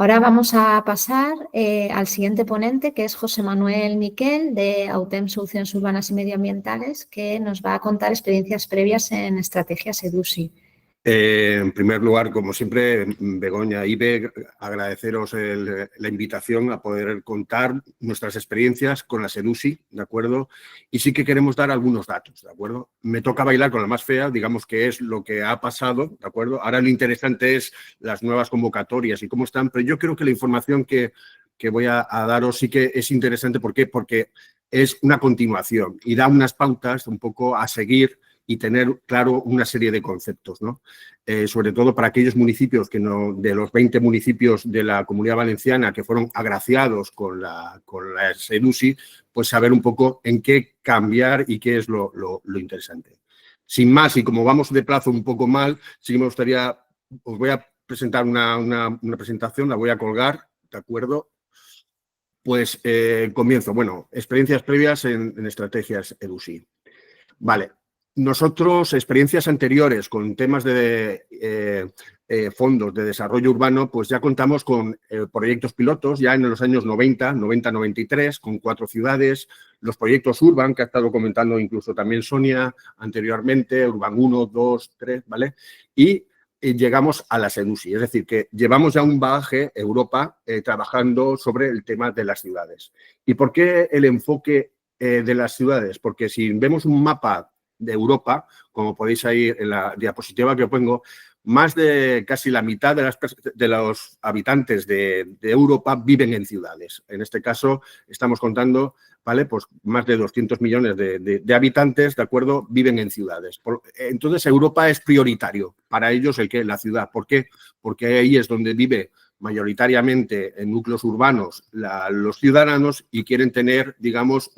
Ahora vamos a pasar al siguiente ponente, que es José Manuel Miquel, de AUTEM Soluciones Urbanas y Medioambientales, que nos va a contar experiencias previas en estrategias EDUSI. En primer lugar, como siempre, Begoña, Ibe, agradeceros la invitación a poder contar nuestras experiencias con las EDUSI, ¿de acuerdo? Y sí que queremos dar algunos datos, ¿de acuerdo? Me toca bailar con la más fea, digamos que es lo que ha pasado, ¿de acuerdo? Ahora lo interesante es las nuevas convocatorias y cómo están, pero yo creo que la información que voy a daros sí que es interesante. ¿Por qué? Porque es una continuación y da unas pautas un poco a seguir y tener claro una serie de conceptos, ¿no? Sobre todo para aquellos municipios que no, de los 20 municipios de la Comunidad Valenciana que fueron agraciados con la EDUSI, pues saber un poco en qué cambiar y qué es lo interesante. Sin más, y como vamos de plazo un poco mal, sí me gustaría, os voy a presentar una presentación, la voy a colgar, ¿de acuerdo? Pues comienzo. Bueno, experiencias previas en estrategias EDUSI. Vale. Nosotros, experiencias anteriores con temas de fondos de desarrollo urbano, pues ya contamos con proyectos pilotos ya en los años 90-93, con 4 ciudades, los proyectos Urban, que ha estado comentando incluso también Sonia anteriormente, Urban 1, 2, 3, ¿vale? Y llegamos a las EDUSI, es decir, que llevamos ya un bagaje Europa trabajando sobre el tema de las ciudades. ¿Y por qué el enfoque de las ciudades? Porque si vemos un mapa de Europa, como podéis ahí en la diapositiva que os pongo, más de casi la mitad de los habitantes de Europa viven en ciudades. En este caso estamos contando, ¿vale? Pues más de 200 millones de habitantes, ¿de acuerdo? Viven en ciudades. Entonces Europa es prioritario para ellos la ciudad. ¿Por qué? Porque ahí es donde vive mayoritariamente en núcleos urbanos los ciudadanos y quieren tener, digamos,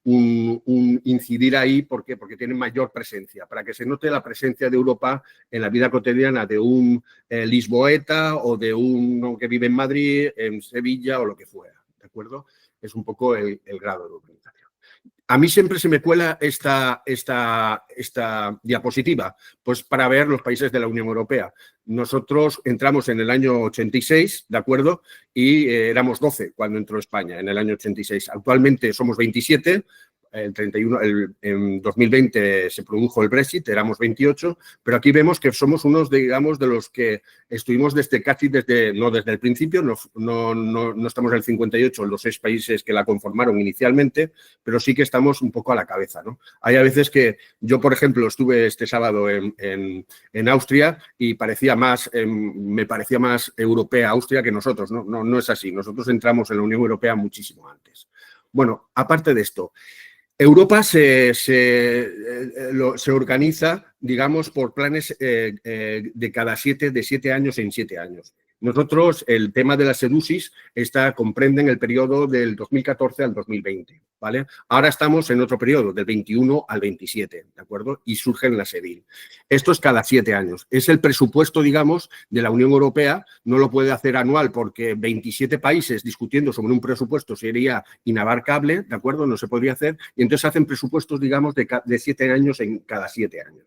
incidir ahí. ¿Por qué? Porque tienen mayor presencia, para que se note la presencia de Europa en la vida cotidiana de un lisboeta o de uno que vive en Madrid, en Sevilla o lo que fuera, ¿de acuerdo? Es un poco el grado de urbanización. A mí siempre se me cuela esta diapositiva, pues para ver los países de la Unión Europea. Nosotros entramos en el año 86, ¿de acuerdo? Y éramos 12 cuando entró España, en el año 86. Actualmente somos 27, en 2020 se produjo el Brexit, éramos 28, pero aquí vemos que somos unos, digamos, de los que estuvimos no desde el principio, no estamos en el 58 en los 6 países que la conformaron inicialmente, pero sí que estamos un poco a la cabeza, ¿no? Hay a veces que yo, por ejemplo, estuve este sábado en Austria y me parecía más europea Austria que nosotros, ¿no? No es así. Nosotros entramos en la Unión Europea muchísimo antes. Bueno, aparte de esto, Europa se organiza, digamos, por planes de 7 años en 7 años. Nosotros, el tema de las EDUSIs comprenden el periodo del 2014 al 2020, ¿vale? Ahora estamos en otro periodo, del 21 al 27, ¿de acuerdo? Y surgen las EDIL. Esto es cada 7 años. Es el presupuesto, digamos, de la Unión Europea. No lo puede hacer anual porque 27 países discutiendo sobre un presupuesto sería inabarcable, ¿de acuerdo? No se podría hacer. Y entonces hacen presupuestos, digamos, de 7 años en cada 7 años.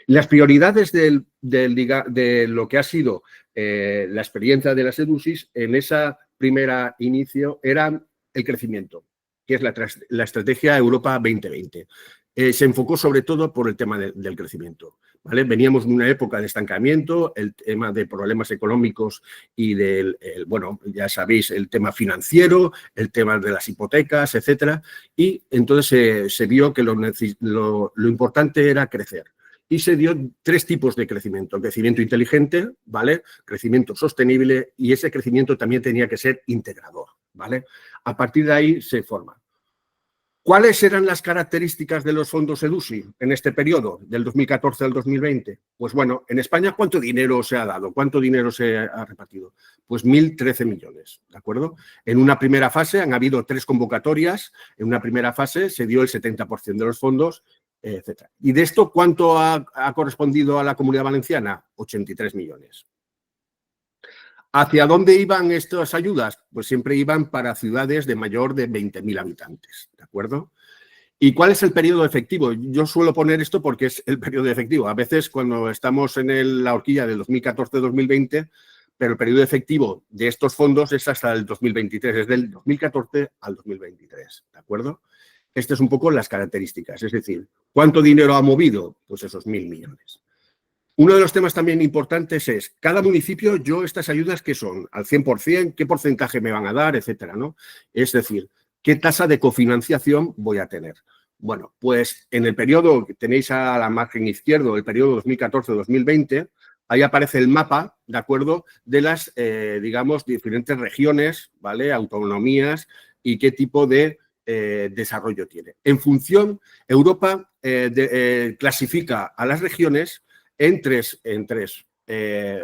Las prioridades de lo que ha sido la experiencia de las EDUSIs en esa primera inicio era el crecimiento, que es la estrategia Europa 2020. Se enfocó sobre todo por el tema del crecimiento, ¿vale? Veníamos de una época de estancamiento, el tema de problemas económicos y bueno, ya sabéis, el tema financiero, el tema de las hipotecas, etcétera, y entonces se vio que lo importante era crecer. Y se dio 3 tipos de crecimiento. El crecimiento inteligente, ¿vale? Crecimiento sostenible, y ese crecimiento también tenía que ser integrador, ¿vale? A partir de ahí se forma. ¿Cuáles eran las características de los fondos EDUSI en este periodo, del 2014 al 2020? Pues bueno, en España, ¿cuánto dinero se ha dado? ¿Cuánto dinero se ha repartido? Pues 1.013 millones, ¿de acuerdo? En una primera fase han habido 3 convocatorias. En una primera fase se dio el 70% de los fondos, etcétera. ¿Y de esto cuánto ha correspondido a la Comunidad Valenciana? 83 millones. ¿Hacia dónde iban estas ayudas? Pues siempre iban para ciudades de mayor de 20.000 habitantes, ¿de acuerdo? ¿Y cuál es el periodo efectivo? Yo suelo poner esto porque es el periodo efectivo. A veces cuando estamos en la horquilla del 2014-2020, pero el periodo efectivo de estos fondos es hasta el 2023, es del 2014 al 2023, ¿de acuerdo? Estas son un poco las características, es decir, ¿cuánto dinero ha movido? Pues esos 1.000 millones. Uno de los temas también importantes es, cada municipio, yo estas ayudas, ¿qué son? ¿Al 100%? ¿Qué porcentaje me van a dar? Etcétera, ¿no? Es decir, ¿qué tasa de cofinanciación voy a tener? Bueno, pues en el periodo que tenéis a la margen izquierda, el periodo 2014-2020, ahí aparece el mapa, ¿de acuerdo?, de las, digamos, diferentes regiones, ¿vale?, autonomías y qué tipo de desarrollo tiene. En función, Europa clasifica a las regiones en tres.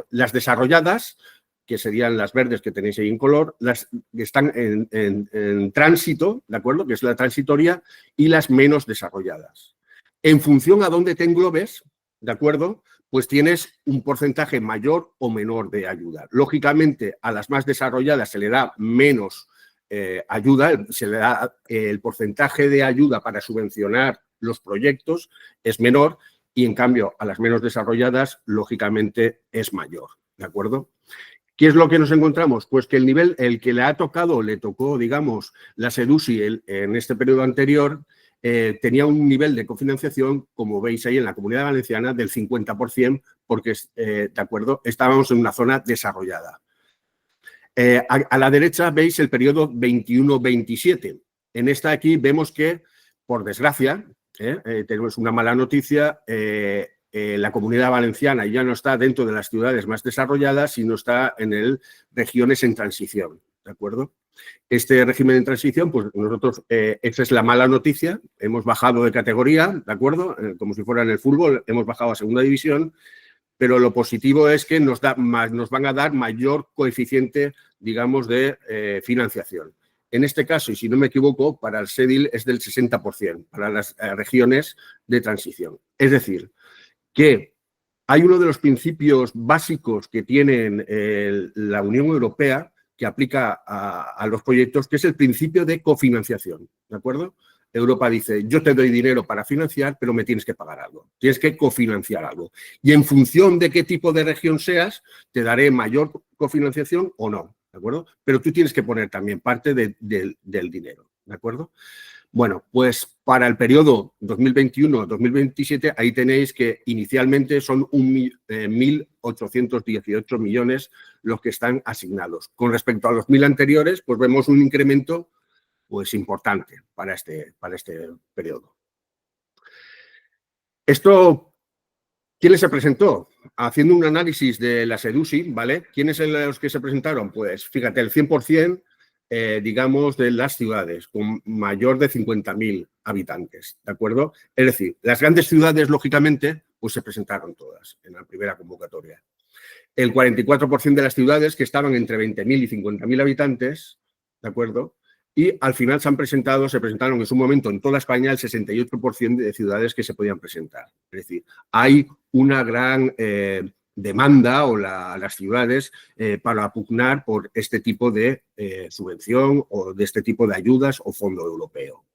Las desarrolladas, que serían las verdes que tenéis ahí en color, las que están en tránsito, ¿de acuerdo?, que es la transitoria, y las menos desarrolladas. En función a dónde te englobes, ¿de acuerdo?, pues tienes un porcentaje mayor o menor de ayuda. Lógicamente, a las más desarrolladas se le da menos ayuda, se le da el porcentaje de ayuda para subvencionar los proyectos es menor y, en cambio, a las menos desarrolladas, lógicamente, es mayor, ¿de acuerdo? ¿Qué es lo que nos encontramos? Pues que el nivel, el que le tocó, digamos, la SEDUSI en este periodo anterior, tenía un nivel de cofinanciación, como veis ahí en la Comunidad Valenciana, del 50%, porque, ¿de acuerdo?, estábamos en una zona desarrollada. A la derecha veis el periodo 21-27. En esta aquí vemos que, por desgracia, tenemos una mala noticia, la Comunidad Valenciana ya no está dentro de las ciudades más desarrolladas, sino está en regiones en transición, ¿de acuerdo? Este régimen de transición, pues nosotros, esa es la mala noticia, hemos bajado de categoría, ¿de acuerdo? Como si fuera en el fútbol, hemos bajado a segunda división, pero lo positivo es que nos van a dar mayor coeficiente, digamos, de financiación. En este caso, y si no me equivoco, para el SEDIL es del 60%, para las regiones de transición. Es decir, que hay uno de los principios básicos que tiene la Unión Europea que aplica a los proyectos, que es el principio de cofinanciación, ¿de acuerdo? Europa dice, yo te doy dinero para financiar, pero me tienes que pagar algo, tienes que cofinanciar algo. Y en función de qué tipo de región seas, te daré mayor cofinanciación o no, ¿de acuerdo? Pero tú tienes que poner también parte del dinero, ¿de acuerdo? Bueno, pues para el periodo 2021-2027, ahí tenéis que inicialmente son 1.818 millones los que están asignados. Con respecto a los 1.000 anteriores, pues vemos un incremento pues importante para este periodo. Esto, ¿quién se presentó? Haciendo un análisis de la SEDUSI, ¿vale? ¿Quiénes son los que se presentaron? Pues fíjate, el 100%, digamos, de las ciudades con mayor de 50.000 habitantes, ¿de acuerdo? Es decir, las grandes ciudades, lógicamente, pues se presentaron todas en la primera convocatoria. El 44% de las ciudades que estaban entre 20.000 y 50.000 habitantes, ¿de acuerdo? Y al final se presentaron en su momento en toda España el 68% de ciudades que se podían presentar. Es decir, hay una gran demanda o las ciudades para pugnar por este tipo de subvención o de este tipo de ayudas o fondo europeo.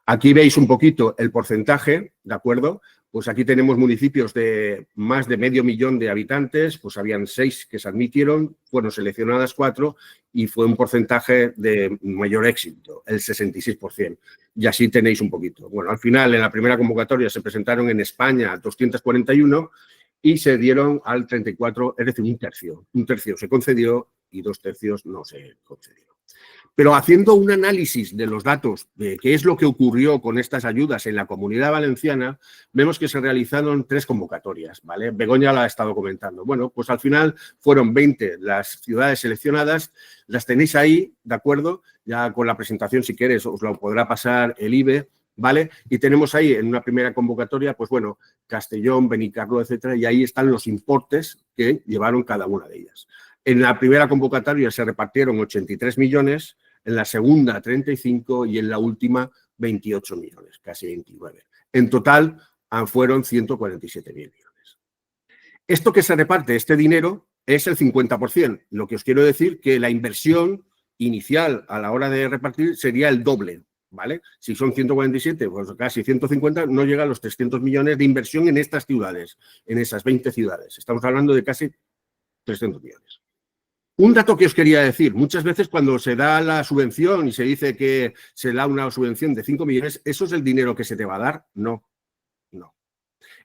Aquí veis un poquito el porcentaje, ¿de acuerdo? Pues aquí tenemos municipios de más de 500.000 de habitantes, pues habían 6 que se admitieron, fueron seleccionadas 4 y fue un porcentaje de mayor éxito, el 66%. Y así tenéis un poquito. Bueno, al final, en la primera convocatoria se presentaron en España 241 y se dieron al 34, es decir, un tercio. Un tercio se concedió y 2 tercios no se concedió. Pero haciendo un análisis de los datos de qué es lo que ocurrió con estas ayudas en la Comunidad Valenciana, vemos que se realizaron 3 convocatorias, ¿vale? Begoña la ha estado comentando. Bueno, pues al final fueron 20 las ciudades seleccionadas, las tenéis ahí, ¿de acuerdo? Ya con la presentación, si quieres, os lo podrá pasar el IBE, ¿vale? Y tenemos ahí en una primera convocatoria, pues bueno, Castellón, Benicarló, etcétera, y ahí están los importes que llevaron cada una de ellas. En la primera convocatoria se repartieron 83 millones, en la segunda 35 y en la última 28 millones, casi 29. En total fueron 147.000 millones. Esto que se reparte, este dinero, es el 50%. Lo que os quiero decir que la inversión inicial a la hora de repartir sería el doble, ¿vale? Si son 147, pues casi 150, no llega a los 300 millones de inversión en estas ciudades, en esas 20 ciudades. Estamos hablando de casi 300 millones. Un dato que os quería decir, muchas veces cuando se da la subvención y se dice que se da una subvención de 5 millones, ¿eso es el dinero que se te va a dar? No, no.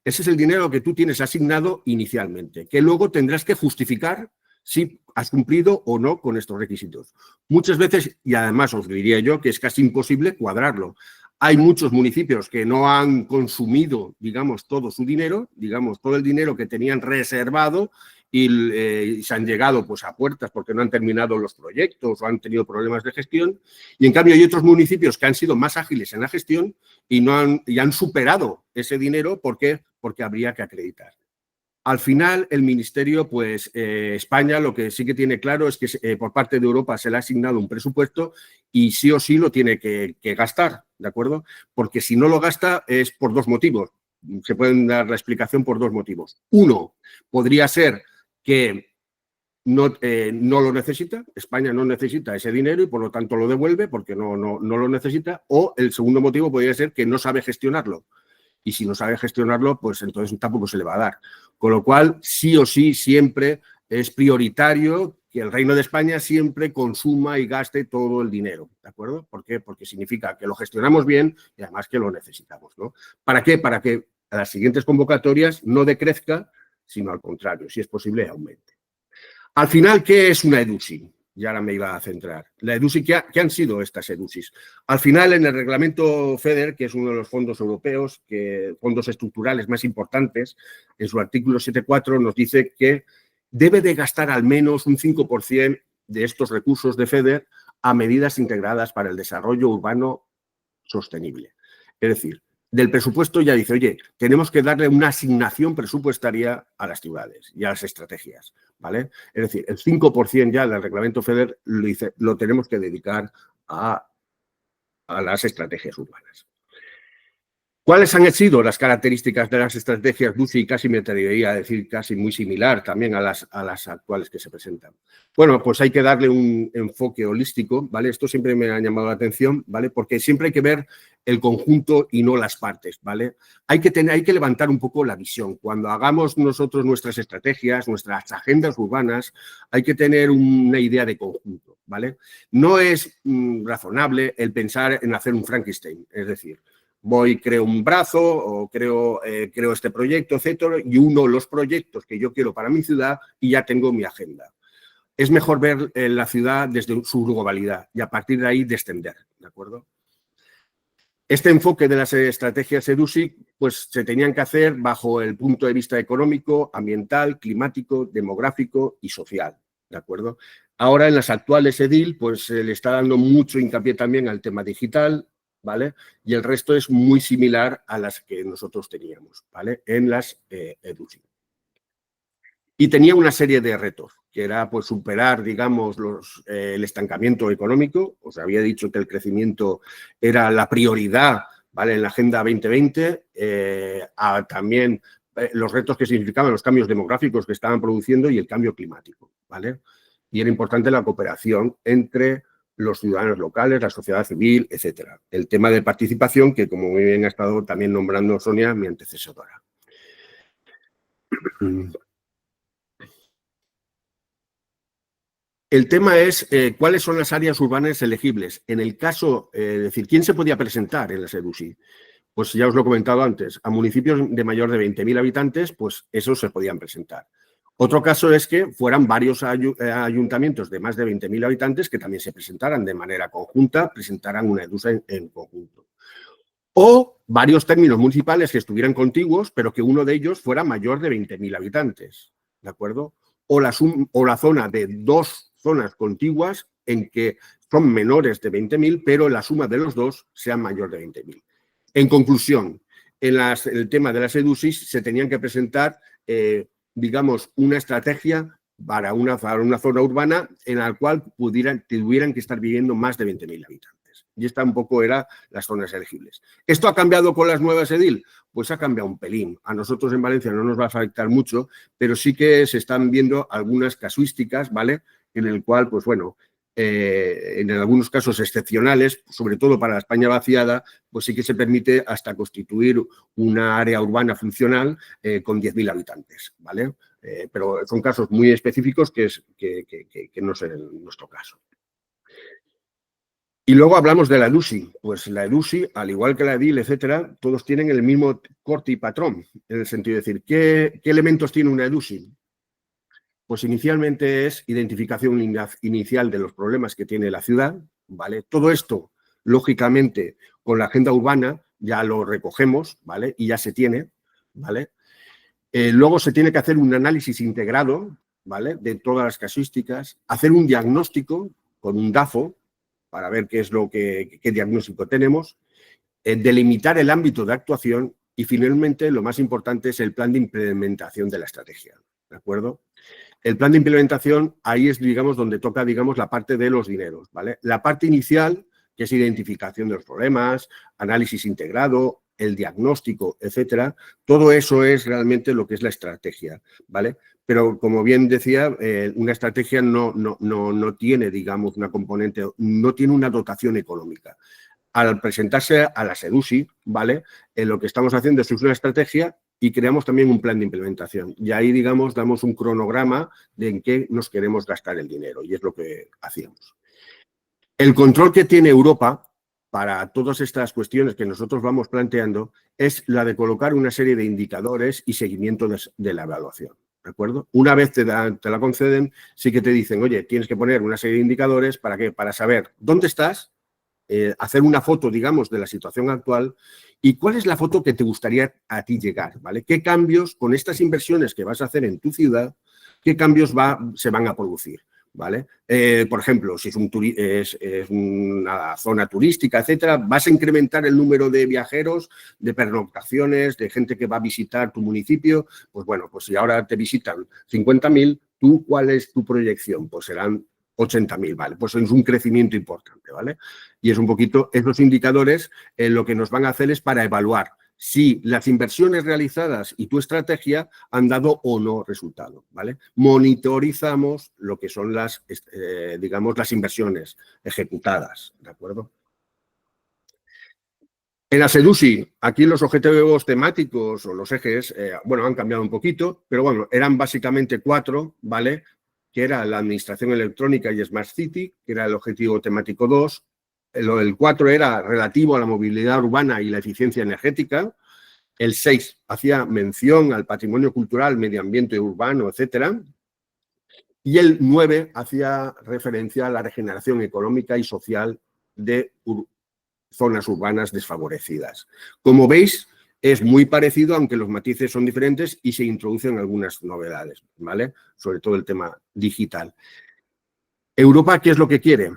Ese es el dinero que tú tienes asignado inicialmente, que luego tendrás que justificar si has cumplido o no con estos requisitos. Muchas veces, y además os diría yo, que es casi imposible cuadrarlo. Hay muchos municipios que no han consumido, digamos, todo su dinero, digamos, todo el dinero que tenían reservado y se han llegado pues, a puertas porque no han terminado los proyectos o han tenido problemas de gestión. Y en cambio hay otros municipios que han sido más ágiles en la gestión y han superado ese dinero porque habría que acreditar. Al final, el Ministerio, pues España lo que sí que tiene claro es que por parte de Europa se le ha asignado un presupuesto y sí o sí lo tiene que gastar, ¿de acuerdo? Porque si no lo gasta es por dos motivos. Se pueden dar la explicación por dos motivos. Uno, podría ser que no lo necesita, España no necesita ese dinero y por lo tanto lo devuelve porque no lo necesita. O el segundo motivo podría ser que no sabe gestionarlo. Y si no sabe gestionarlo, pues entonces tampoco se le va a dar. Con lo cual, sí o sí, siempre es prioritario que el Reino de España siempre consuma y gaste todo el dinero, ¿de acuerdo? ¿Por qué? Porque significa que lo gestionamos bien y además que lo necesitamos, ¿no? ¿Para qué? Para que a las siguientes convocatorias no decrezca, sino al contrario, si es posible, aumente. Al final, ¿qué es una EDUSI? Y ahora me iba a centrar. La EDUSI, ¿qué han sido estas EDUSIs? Al final, en el reglamento FEDER, que es uno de los fondos europeos, fondos estructurales más importantes, en su artículo 7.4 nos dice que debe de gastar al menos un 5% de estos recursos de FEDER a medidas integradas para el desarrollo urbano sostenible. Es decir, del presupuesto ya dice, oye, tenemos que darle una asignación presupuestaria a las ciudades y a las estrategias, ¿vale? Es decir, el 5% ya del reglamento FEDER lo tenemos que dedicar a las estrategias urbanas. ¿Cuáles han sido las características de las estrategias DUSI? Casi me atrevería a decir casi muy similar también a las actuales que se presentan. Bueno, pues hay que darle un enfoque holístico, ¿vale? Esto siempre me ha llamado la atención, ¿vale? Porque siempre hay que ver el conjunto y no las partes, ¿vale? Hay que levantar un poco la visión. Cuando hagamos nosotros nuestras estrategias, nuestras agendas urbanas, hay que tener una idea de conjunto, ¿vale? No es razonable el pensar en hacer un Frankenstein, es decir, creo un brazo o creo este proyecto, etcétera, y uno los proyectos que yo quiero para mi ciudad y ya tengo mi agenda. Es mejor ver la ciudad desde su globalidad y a partir de ahí descender, ¿de acuerdo? Este enfoque de las estrategias EDUSI pues se tenían que hacer bajo el punto de vista económico, ambiental, climático, demográfico y social, ¿de acuerdo? Ahora en las actuales EDIL pues se le está dando mucho hincapié también al tema digital, ¿vale? Y el resto es muy similar a las que nosotros teníamos, ¿vale? En las EDUSI. Y tenía una serie de retos, que era pues superar, digamos, el estancamiento económico. Os había dicho que el crecimiento era la prioridad, ¿vale? En la Agenda 2020, también los retos que significaban los cambios demográficos que estaban produciendo y el cambio climático, ¿vale? Y era importante la cooperación entre los ciudadanos locales, la sociedad civil, etcétera. El tema de participación, que como muy bien ha estado también nombrando Sonia, mi antecesora. El tema es cuáles son las áreas urbanas elegibles. En el caso, es decir, ¿quién se podía presentar en las EDUSI? Pues ya os lo he comentado antes, a municipios de mayor de 20.000 habitantes, pues esos se podían presentar. Otro caso es que fueran varios ayuntamientos de más de 20.000 habitantes que también se presentaran de manera conjunta, presentaran una EDUSI en conjunto. O varios términos municipales que estuvieran contiguos, pero que uno de ellos fuera mayor de 20.000 habitantes, ¿de acuerdo? O la zona de dos zonas contiguas en que son menores de 20.000, pero la suma de los dos sea mayor de 20.000. En conclusión, en el tema de las EDUSIs se tenían que presentar, digamos, una estrategia para una zona urbana en la cual tuvieran que estar viviendo más de 20.000 habitantes. Y esta un poco eran las zonas elegibles. ¿Esto ha cambiado con las nuevas EDIL? Pues ha cambiado un pelín. A nosotros en Valencia no nos va a afectar mucho, pero sí que se están viendo algunas casuísticas, ¿vale? En el cual, pues bueno, en algunos casos excepcionales, sobre todo para la España vaciada, pues sí que se permite hasta constituir una área urbana funcional con 10.000 habitantes, ¿vale? Pero son casos muy específicos que no es nuestro caso. Y luego hablamos de la EDUSI. Pues la EDUSI, al igual que la EDIL, etcétera, todos tienen el mismo corte y patrón, en el sentido de decir, ¿qué elementos tiene una EDUSI? Pues inicialmente es identificación inicial de los problemas que tiene la ciudad, ¿vale? Todo esto, lógicamente, con la agenda urbana ya lo recogemos, ¿vale? Y ya se tiene, ¿vale? Luego se tiene que hacer un análisis integrado, ¿vale? De todas las casuísticas, hacer un diagnóstico con un DAFO para ver qué diagnóstico tenemos, delimitar el ámbito de actuación y finalmente lo más importante es el plan de implementación de la estrategia, ¿de acuerdo? El plan de implementación, ahí es, digamos, donde toca, digamos, la parte de los dineros, ¿vale? La parte inicial, que es identificación de los problemas, análisis integrado, el diagnóstico, etcétera, todo eso es realmente lo que es la estrategia, ¿vale? Pero, como bien decía, una estrategia no tiene, digamos, una componente, no tiene una dotación económica. Al presentarse a la SEDUSI, ¿vale? Lo que estamos haciendo es una estrategia y creamos también un plan de implementación. Y ahí, digamos, damos un cronograma de en qué nos queremos gastar el dinero y es lo que hacíamos. El control que tiene Europa para todas estas cuestiones que nosotros vamos planteando es la de colocar una serie de indicadores y seguimiento de la evaluación, ¿de acuerdo? Una vez te la conceden, sí que te dicen, oye, tienes que poner una serie de indicadores, ¿para qué? Para saber dónde estás, hacer una foto, digamos, de la situación actual y cuál es la foto que te gustaría a ti llegar, ¿vale? ¿Qué cambios con estas inversiones que vas a hacer en tu ciudad, qué cambios se van a producir? ¿Vale? Por ejemplo, si es una zona turística, etcétera, vas a incrementar el número de viajeros, de pernoctaciones, de gente que va a visitar tu municipio. Pues bueno, pues si ahora te visitan 50.000, ¿tú cuál es tu proyección? Pues serán 80.000, ¿vale? Pues es un crecimiento importante, ¿vale? Y es un poquito, esos indicadores lo que nos van a hacer es para evaluar si las inversiones realizadas y tu estrategia han dado o no resultado, ¿vale? Monitorizamos lo que son digamos, las inversiones ejecutadas, ¿de acuerdo? En la SEDUSI, aquí los objetivos temáticos o los ejes, bueno, han cambiado un poquito, pero bueno, eran básicamente 4, ¿vale? Que era la administración electrónica y Smart City, que era el objetivo temático 2. El 4 era relativo a la movilidad urbana y la eficiencia energética. El 6 hacía mención al patrimonio cultural, medio ambiente urbano, etcétera. Y el 9 hacía referencia a la regeneración económica y social de zonas urbanas desfavorecidas. Como veis, es muy parecido, aunque los matices son diferentes y se introducen algunas novedades, ¿vale? Sobre todo el tema digital. Europa, ¿qué es lo que quiere?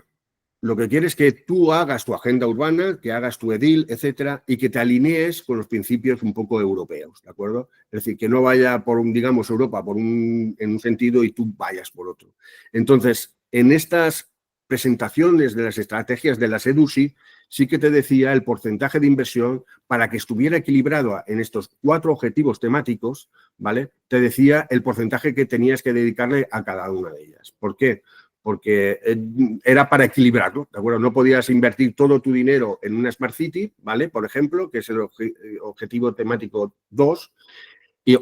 Lo que quiere es que tú hagas tu agenda urbana, que hagas tu edil, etcétera, y que te alinees con los principios un poco europeos, ¿de acuerdo? Es decir, que no vaya digamos, Europa en un sentido y tú vayas por otro. Entonces, en estas presentaciones de las estrategias de la SEDUSI, sí que te decía el porcentaje de inversión para que estuviera equilibrado en estos 4 objetivos temáticos, ¿vale? Te decía el porcentaje que tenías que dedicarle a cada una de ellas. ¿Por qué? Porque era para equilibrarlo, ¿de acuerdo? No podías invertir todo tu dinero en una Smart City, ¿vale? Por ejemplo, que es el objetivo temático 2,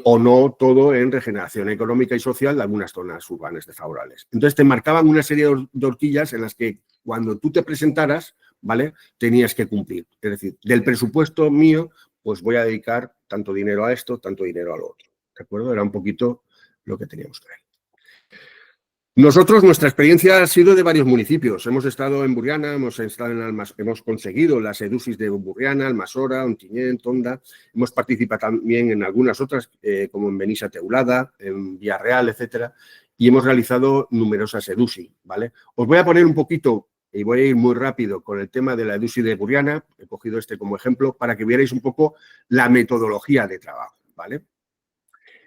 o no todo en regeneración económica y social de algunas zonas urbanas desfavorables. Entonces, te marcaban una serie de horquillas en las que cuando tú te presentaras, ¿vale? Tenías que cumplir. Es decir, del presupuesto mío, pues voy a dedicar tanto dinero a esto, tanto dinero a lo otro, ¿de acuerdo? Era un poquito lo que teníamos que ver. Nosotros, nuestra experiencia ha sido de varios municipios. Hemos estado en Burriana, hemos conseguido las EDUSIs de Burriana, Almasora, Ontinyent, Tonda. Hemos participado también en algunas otras, como en Benissa Teulada, en Villarreal, etcétera. Y hemos realizado numerosas EDUSI, ¿vale? Os voy a poner un poquito, y voy a ir muy rápido con el tema de la EDUSI de Burriana. He cogido este como ejemplo para que vierais un poco la metodología de trabajo, ¿vale?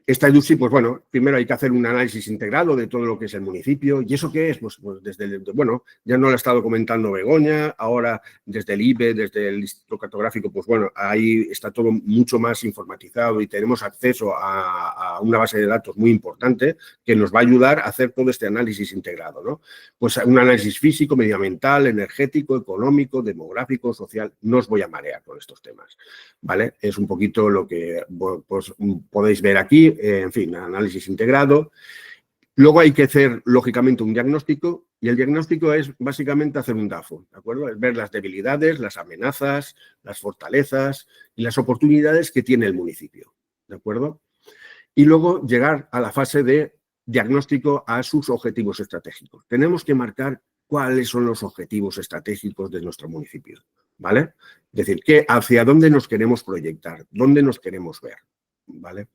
Esta EDUSI, pues bueno, primero hay que hacer un análisis integrado de todo lo que es el municipio. ¿Y eso qué es? Pues bueno, ya no lo ha estado comentando Begoña, ahora desde el IBE, desde el Instituto Cartográfico, pues bueno, ahí está todo mucho más informatizado y tenemos acceso a una base de datos muy importante que nos va a ayudar a hacer todo este análisis integrado, ¿no? Pues un análisis físico, medioambiental, energético, económico, demográfico, social. No os voy a marear con estos temas, ¿vale? Es un poquito lo que pues, podéis ver aquí. en fin, análisis integrado. Luego hay que hacer, lógicamente, un diagnóstico y el diagnóstico es básicamente hacer un DAFO, ¿de acuerdo? Es ver las debilidades, las amenazas, las fortalezas y las oportunidades que tiene el municipio, ¿de acuerdo? Y luego llegar a la fase de diagnóstico a sus objetivos estratégicos. Tenemos que marcar cuáles son los objetivos estratégicos de nuestro municipio, ¿vale? Es decir, hacia dónde nos queremos proyectar, dónde nos queremos ver, ¿vale?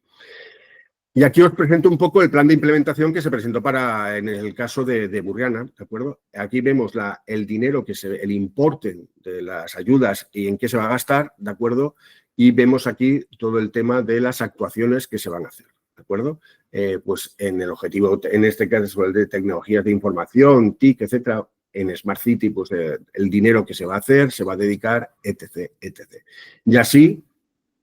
Y aquí os presento un poco el plan de implementación que se presentó en el caso de Burriana, ¿de acuerdo? Aquí vemos el dinero, el importe de las ayudas y en qué se va a gastar, ¿de acuerdo? Y vemos aquí todo el tema de las actuaciones que se van a hacer, ¿de acuerdo? Pues en el objetivo, en este caso el de tecnologías de información, TIC, etcétera, en Smart City, pues el dinero que se va a hacer, se va a dedicar, etc., etc. Y así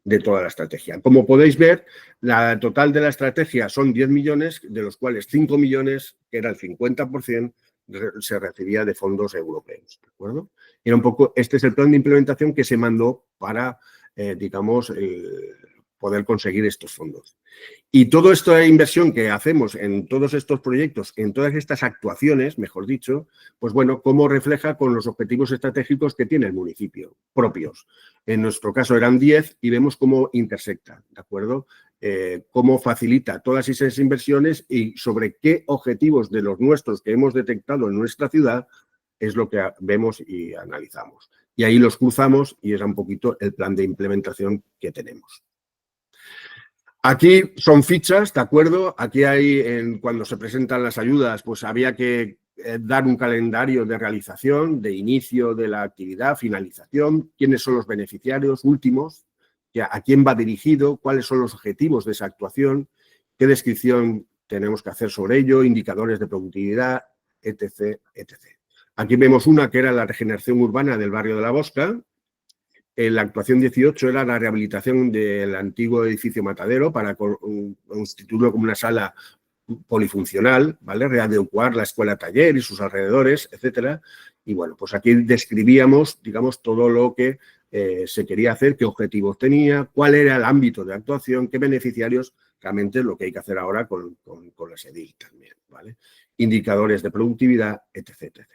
de toda la estrategia. Como podéis ver, la total de la estrategia son 10 millones, de los cuales 5 millones, que era el 50%, se recibía de fondos europeos, ¿de acuerdo? Y era un poco, este es el plan de implementación que se mandó para, digamos, poder conseguir estos fondos. Y toda esta inversión que hacemos en todos estos proyectos, en todas estas actuaciones, mejor dicho, pues bueno, cómo refleja con los objetivos estratégicos que tiene el municipio propios. En nuestro caso eran 10 y vemos cómo intersecta, ¿de acuerdo? Cómo facilita todas esas inversiones y sobre qué objetivos de los nuestros que hemos detectado en nuestra ciudad es lo que vemos y analizamos. Y ahí los cruzamos y es un poquito el plan de implementación que tenemos. Aquí son fichas, ¿de acuerdo? Aquí hay, cuando se presentan las ayudas, pues había que dar un calendario de realización, de inicio de la actividad, finalización, quiénes son los beneficiarios últimos, a quién va dirigido, cuáles son los objetivos de esa actuación, qué descripción tenemos que hacer sobre ello, indicadores de productividad, etc., etc. Aquí vemos una que era la regeneración urbana del barrio de La Bosca. La actuación 18 era la rehabilitación del antiguo edificio Matadero para constituirlo como una sala polifuncional, ¿vale? Readecuar la escuela taller y sus alrededores, etcétera. Y bueno, pues aquí describíamos, digamos, todo lo que se quería hacer, qué objetivos tenía, cuál era el ámbito de actuación, qué beneficiarios, realmente lo que hay que hacer ahora con la SEDIL también, ¿vale? Indicadores de productividad, etc., etc.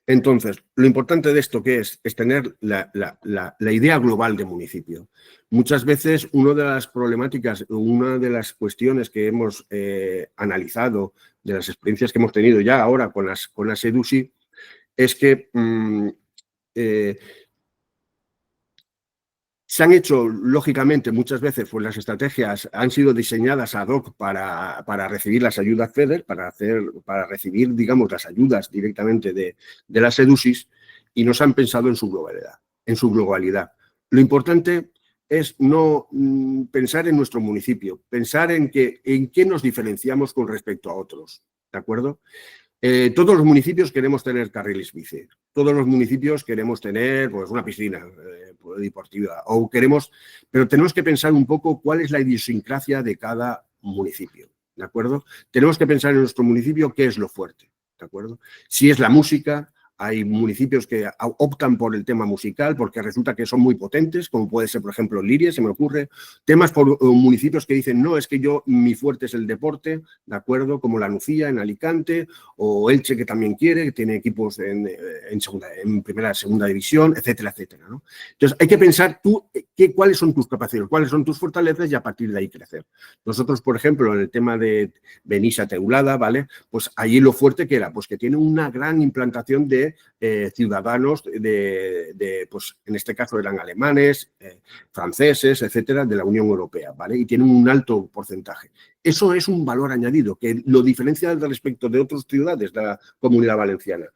Entonces, lo importante de esto que es tener la idea global de municipio. Muchas veces una de las problemáticas, una de las cuestiones que hemos analizado, de las experiencias que hemos tenido ya ahora con las EDUSI, es que se han hecho, lógicamente, muchas veces, pues las estrategias han sido diseñadas ad hoc para recibir las ayudas FEDER, para recibir, digamos, las ayudas directamente de las EDUSIs y no se han pensado en su globalidad. Lo importante es no pensar en nuestro municipio, pensar en qué nos diferenciamos con respecto a otros, ¿de acuerdo? Todos los municipios queremos tener carriles bici, todos los municipios queremos tener pues, una piscina deportiva, pero tenemos que pensar un poco cuál es la idiosincrasia de cada municipio, ¿de acuerdo? Tenemos que pensar en nuestro municipio qué es lo fuerte, ¿de acuerdo? Si es la música, hay municipios que optan por el tema musical porque resulta que son muy potentes, como puede ser, por ejemplo, Liria, se me ocurre. Temas por municipios que dicen, no, es que mi fuerte es el deporte, ¿de acuerdo? Como La Nucía en Alicante o Elche, que también quiere, que tiene equipos en primera, segunda división, etcétera, etcétera, ¿no? Entonces, hay que pensar cuáles son tus capacidades, cuáles son tus fortalezas y a partir de ahí crecer. Nosotros, por ejemplo, en el tema de Benissa Teulada, ¿vale? Pues allí lo fuerte que era, pues que tiene una gran implantación de ciudadanos pues en este caso eran alemanes, franceses, etcétera, de la Unión Europea, ¿vale? Y tienen un alto porcentaje. Eso es un valor añadido que lo diferencia respecto de otras ciudades de la Comunidad Valenciana.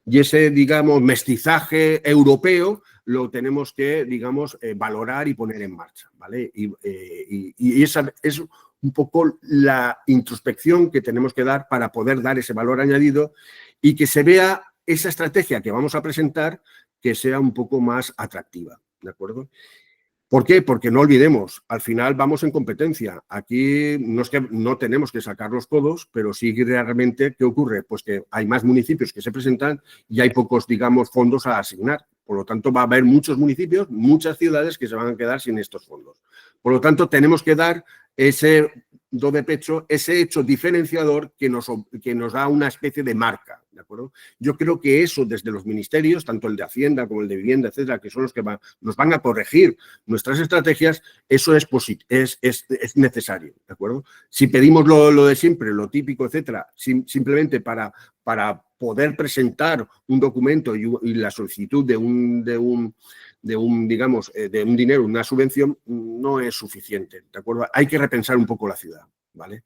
Y ese, digamos, mestizaje europeo lo tenemos que, digamos, valorar y poner en marcha, ¿vale? Y esa es un poco la introspección que tenemos que dar para poder dar ese valor añadido y que se vea esa estrategia que vamos a presentar que sea un poco más atractiva, ¿de acuerdo? ¿Por qué? Porque no olvidemos, al final vamos en competencia. Aquí no es que no tenemos que sacarlos todos, pero sí realmente, ¿qué ocurre? Pues que hay más municipios que se presentan y hay pocos, digamos, fondos a asignar. Por lo tanto, va a haber muchos municipios, muchas ciudades que se van a quedar sin estos fondos. Por lo tanto, tenemos que dar ese do de pecho, ese hecho diferenciador que nos da una especie de marca, ¿de acuerdo? Yo creo que eso desde los ministerios, tanto el de Hacienda como el de Vivienda, etcétera, que son los que nos van a corregir nuestras estrategias, eso es necesario, ¿de acuerdo? Si pedimos lo de siempre, lo típico, etcétera, simplemente para poder presentar un documento y la solicitud de un dinero, una subvención, no es suficiente, ¿de acuerdo? Hay que repensar un poco la ciudad, ¿vale?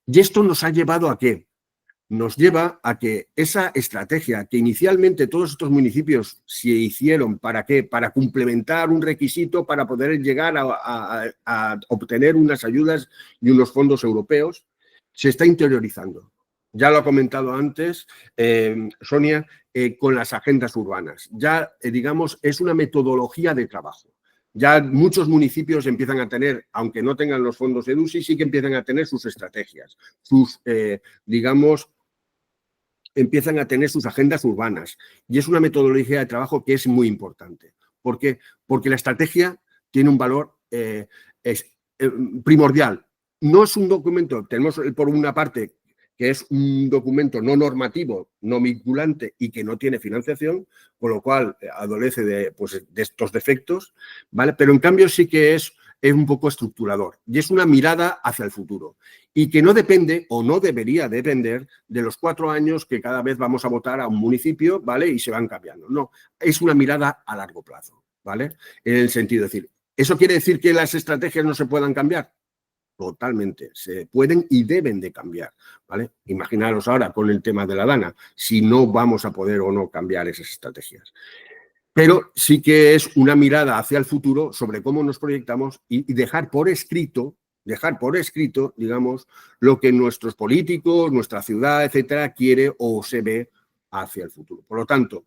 Y esto nos ha llevado ¿a qué? Nos lleva a que esa estrategia que inicialmente todos estos municipios se hicieron, ¿para qué? Para complementar un requisito para poder llegar a obtener unas ayudas y unos fondos europeos, se está interiorizando. Ya lo ha comentado antes Sonia, con las agendas urbanas. Ya, digamos, es una metodología de trabajo. Ya muchos municipios empiezan a tener, aunque no tengan los fondos EDUSI, sí que empiezan a tener sus estrategias, empiezan a tener sus agendas urbanas. Y es una metodología de trabajo que es muy importante. ¿Por qué? Porque la estrategia tiene un valor primordial. No es un documento, tenemos por una parte que es un documento no normativo, no vinculante y que no tiene financiación, con lo cual adolece de estos defectos, ¿vale? Pero en cambio sí que es un poco estructurador y es una mirada hacia el futuro y que no depende o no debería depender de los 4 años que cada vez vamos a votar a un municipio, ¿vale? Y se van cambiando. No, es una mirada a largo plazo, ¿vale? En el sentido de decir, ¿eso quiere decir que las estrategias no se puedan cambiar? Totalmente, se pueden y deben de cambiar, ¿vale? Imaginaros ahora con el tema de la DANA, si no vamos a poder o no cambiar esas estrategias. Pero sí que es una mirada hacia el futuro sobre cómo nos proyectamos y dejar por escrito, digamos, lo que nuestros políticos, nuestra ciudad, etcétera, quiere o se ve hacia el futuro. Por lo tanto,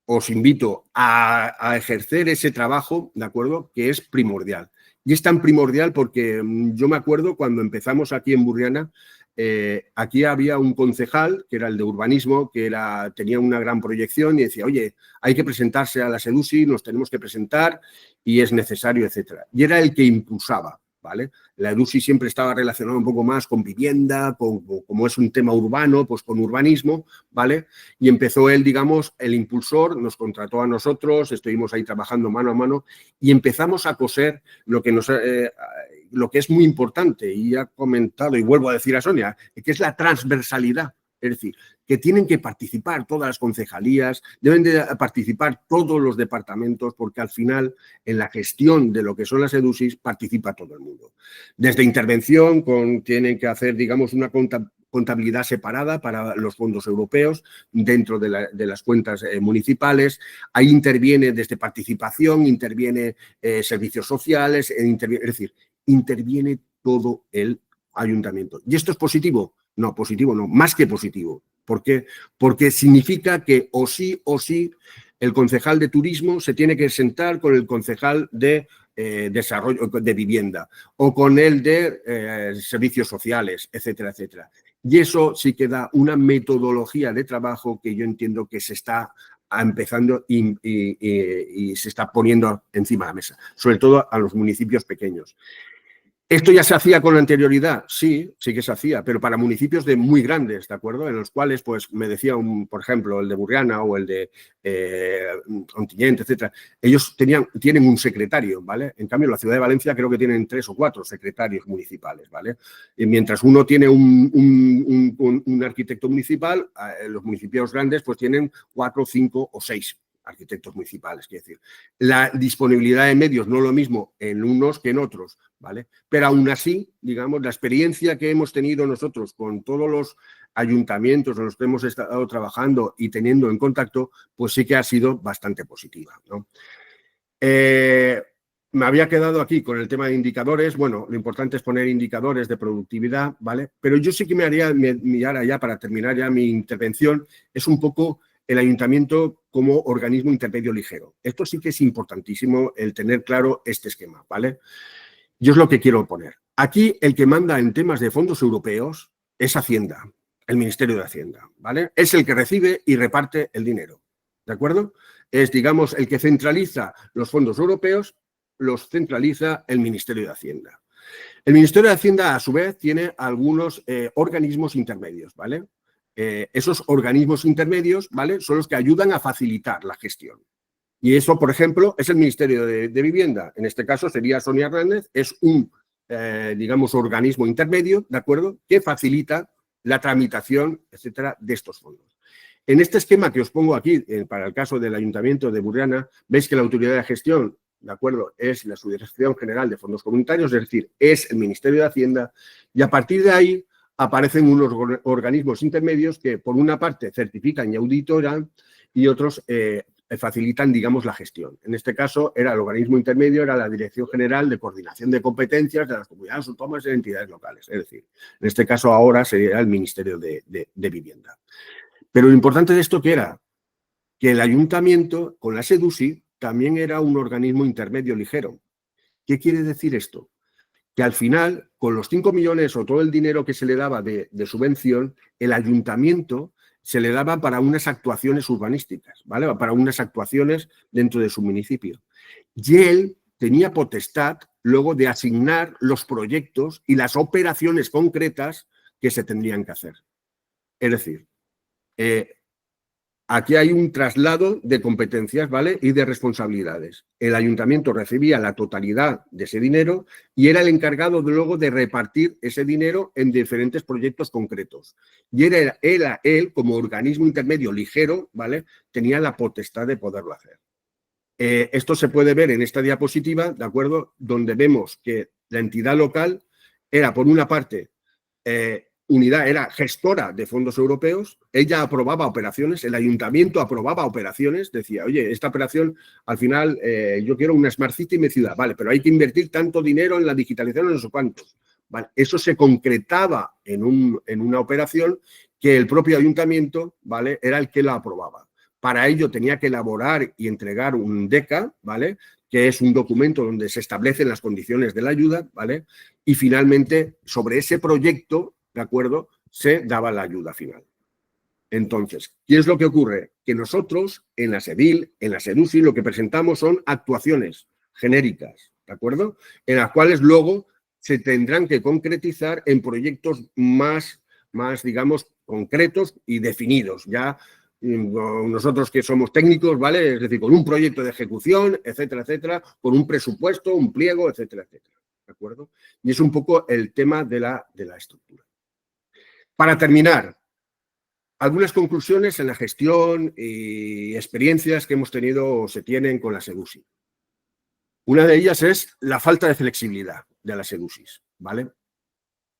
os invito a ejercer ese trabajo, ¿de acuerdo?, que es primordial. Y es tan primordial porque yo me acuerdo cuando empezamos aquí en Burriana, aquí había un concejal, que era el de urbanismo, que tenía una gran proyección y decía, oye, hay que presentarse a la SEDUSI, nos tenemos que presentar y es necesario, etcétera. Y era el que impulsaba, ¿vale? La EDUSI siempre estaba relacionada un poco más con vivienda, como es un tema urbano, pues con urbanismo, ¿vale? Y empezó él, digamos, el impulsor, nos contrató a nosotros, estuvimos ahí trabajando mano a mano y empezamos a coser lo que es muy importante y ha comentado, y vuelvo a decir a Sonia, que es la transversalidad. Es decir, que tienen que participar todas las concejalías, deben de participar todos los departamentos, porque al final en la gestión de lo que son las EDUSIs participa todo el mundo. Desde intervención, tienen que hacer, digamos, una contabilidad separada para los fondos europeos dentro de las cuentas municipales. Ahí interviene desde participación, interviene servicios sociales, es decir, interviene todo el ayuntamiento. ¿Y esto es positivo? No, positivo no, más que positivo. ¿Por qué? Porque significa que o sí el concejal de turismo se tiene que sentar con el concejal de desarrollo de vivienda o con el de servicios sociales, etcétera, etcétera. Y eso sí que da una metodología de trabajo que yo entiendo que se está empezando y se está poniendo encima de la mesa, sobre todo a los municipios pequeños. ¿Esto ya se hacía con anterioridad? Sí que se hacía, pero para municipios muy grandes, ¿de acuerdo? En los cuales, pues, me decía, por ejemplo, el de Burriana o el de Ontinyent, etcétera, ellos tienen un secretario, ¿vale? En cambio, en la ciudad de Valencia creo que tienen 3 o 4 secretarios municipales, ¿vale? Y mientras uno tiene un arquitecto municipal, los municipios grandes, pues, tienen 4, 5 o 6 arquitectos municipales, quiero decir. La disponibilidad de medios no es lo mismo en unos que en otros, ¿vale? Pero aún así, digamos, la experiencia que hemos tenido nosotros con todos los ayuntamientos en los que hemos estado trabajando y teniendo en contacto, pues sí que ha sido bastante positiva, ¿no? Me había quedado aquí con el tema de indicadores. Bueno, lo importante es poner indicadores de productividad, ¿vale? Pero yo sí que me haría mirar allá, para terminar ya mi intervención, es un poco el ayuntamiento como organismo intermedio ligero. Esto sí que es importantísimo, el tener claro este esquema, ¿vale? Yo es lo que quiero poner. Aquí el que manda en temas de fondos europeos es Hacienda, el Ministerio de Hacienda, ¿vale? Es el que recibe y reparte el dinero, ¿de acuerdo? es, digamos, el que centraliza los fondos europeos, los centraliza el Ministerio de Hacienda. El Ministerio de Hacienda, a su vez, tiene algunos organismos intermedios, ¿vale? Esos organismos intermedios, ¿vale?, son los que ayudan a facilitar la gestión. Y eso, por ejemplo, es el Ministerio de Vivienda. En este caso sería Sonia Hernández, es un, digamos, organismo intermedio, ¿de acuerdo?, que facilita la tramitación, etcétera, de estos fondos. En este esquema que os pongo aquí, para el caso del Ayuntamiento de Burriana, veis que la autoridad de gestión, ¿de acuerdo?, es la Subdirección General de Fondos Comunitarios, es decir, es el Ministerio de Hacienda, y a partir de ahí aparecen unos organismos intermedios que, por una parte, certifican y auditoran y otros facilitan, digamos, la gestión. En este caso, era el organismo intermedio, era la Dirección General de Coordinación de Competencias de las Comunidades Autónomas y entidades locales. Es decir, en este caso ahora sería el Ministerio de Vivienda. Pero lo importante de esto, ¿qué era? Que el ayuntamiento, con la SEDUSI, también era un organismo intermedio ligero. ¿Qué quiere decir esto? Que al final, con los 5 millones o todo el dinero que se le daba de subvención, el ayuntamiento se le daba para unas actuaciones urbanísticas, ¿vale?, para unas actuaciones dentro de su municipio. Y él tenía potestad luego de asignar los proyectos y las operaciones concretas que se tendrían que hacer. Es decir, aquí hay un traslado de competencias, ¿vale?, y de responsabilidades. El ayuntamiento recibía la totalidad de ese dinero y era el encargado luego de repartir ese dinero en diferentes proyectos concretos. Y era él, como organismo intermedio ligero, ¿vale?, tenía la potestad de poderlo hacer. Esto se puede ver en esta diapositiva, ¿de acuerdo?, donde vemos que la entidad local era, por una parte, unidad, era gestora de fondos europeos, ella aprobaba operaciones, el ayuntamiento aprobaba operaciones, decía, oye, esta operación, al final, yo quiero una Smart City en mi ciudad, vale, pero hay que invertir tanto dinero en la digitalización, no sé cuántos. Vale, eso se concretaba en una operación que el propio ayuntamiento, ¿vale?, era el que la aprobaba. Para ello tenía que elaborar y entregar un DECA, ¿vale?, que es un documento donde se establecen las condiciones de la ayuda, ¿vale?, y finalmente, sobre ese proyecto, ¿de acuerdo?, se daba la ayuda final. Entonces, ¿qué es lo que ocurre? Que nosotros, en la SEDIL, en la SEDUSI, lo que presentamos son actuaciones genéricas, ¿de acuerdo?, en las cuales luego se tendrán que concretizar en proyectos más, digamos, concretos y definidos. Ya nosotros que somos técnicos, ¿vale?, es decir, con un proyecto de ejecución, etcétera, etcétera, con un presupuesto, un pliego, etcétera, etcétera. ¿De acuerdo? Y es un poco el tema de la estructura. Para terminar, algunas conclusiones en la gestión y experiencias que hemos tenido o se tienen con la SEDUSI. Una de ellas es la falta de flexibilidad de las SEDUSIs, ¿vale?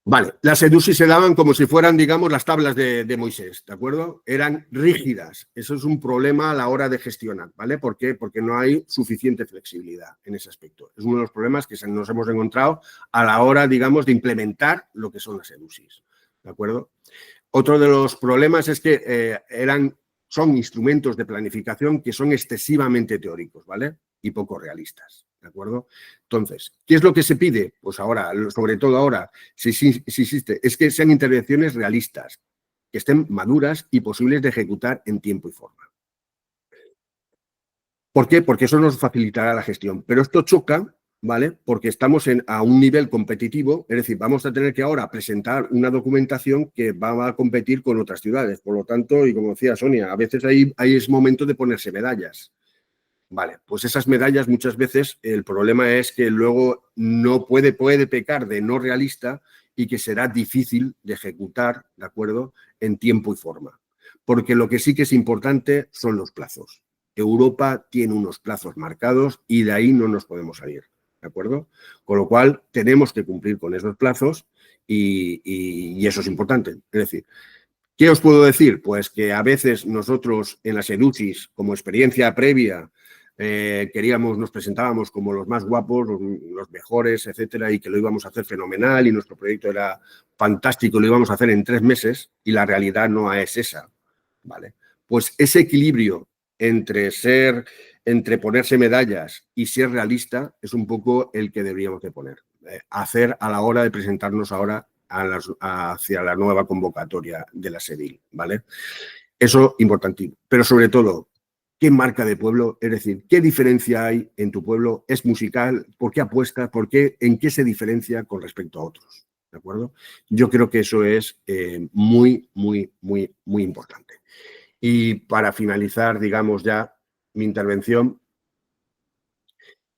Vale, las SEDUSI se daban como si fueran, digamos, las tablas de Moisés, ¿de acuerdo? Eran rígidas. Eso es un problema a la hora de gestionar, ¿vale? ¿Por qué? Porque no hay suficiente flexibilidad en ese aspecto. Es uno de los problemas que nos hemos encontrado a la hora, digamos, de implementar lo que son las SEDUSIs, ¿de acuerdo? Otro de los problemas es que son instrumentos de planificación que son excesivamente teóricos, ¿vale?, y poco realistas, ¿de acuerdo? Entonces, ¿qué es lo que se pide? Pues ahora, sobre todo ahora, si existe, es que sean intervenciones realistas, que estén maduras y posibles de ejecutar en tiempo y forma. ¿Por qué? Porque eso nos facilitará la gestión. Pero esto choca, ¿vale?, porque estamos a un nivel competitivo, es decir, vamos a tener que ahora presentar una documentación que va a competir con otras ciudades. Por lo tanto, y como decía Sonia, a veces ahí es momento de ponerse medallas. Vale, pues esas medallas muchas veces el problema es que luego no puede pecar de no realista y que será difícil de ejecutar, ¿de acuerdo?, en tiempo y forma. Porque lo que sí que es importante son los plazos. Europa tiene unos plazos marcados y de ahí no nos podemos salir, ¿de acuerdo? Con lo cual tenemos que cumplir con esos plazos y eso es importante. Es decir, ¿qué os puedo decir? Pues que a veces nosotros en las SEDUSIs, como experiencia previa, nos presentábamos como los más guapos, los mejores, etcétera, y que lo íbamos a hacer fenomenal y nuestro proyecto era fantástico, lo íbamos a hacer en 3 meses y la realidad no es esa, ¿vale? Pues ese equilibrio entre ponerse medallas y ser realista es un poco el que deberíamos de poner, hacer a la hora de presentarnos ahora hacia la nueva convocatoria de la SEDIL, ¿vale? Eso importantísimo, pero sobre todo, qué marca de pueblo, es decir, qué diferencia hay en tu pueblo, es musical, por qué apuesta, en qué se diferencia con respecto a otros, ¿de acuerdo? Yo creo que eso es muy, muy, muy, muy importante. Y para finalizar, digamos ya, mi intervención,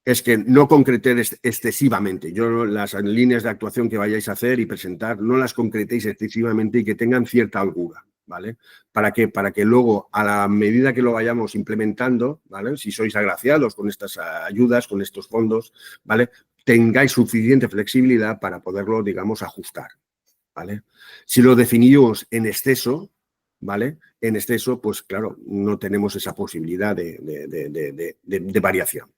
es que no concretéis excesivamente. Yo las líneas de actuación que vayáis a hacer y presentar, no las concretéis excesivamente y que tengan cierta holgura, ¿vale? ¿Para qué? Para que luego, a la medida que lo vayamos implementando, ¿vale? Si sois agraciados con estas ayudas, con estos fondos, ¿vale? Tengáis suficiente flexibilidad para poderlo, digamos, ajustar, ¿vale? Si lo definimos en exceso, ¿vale? En exceso, pues claro, no tenemos esa posibilidad de variación.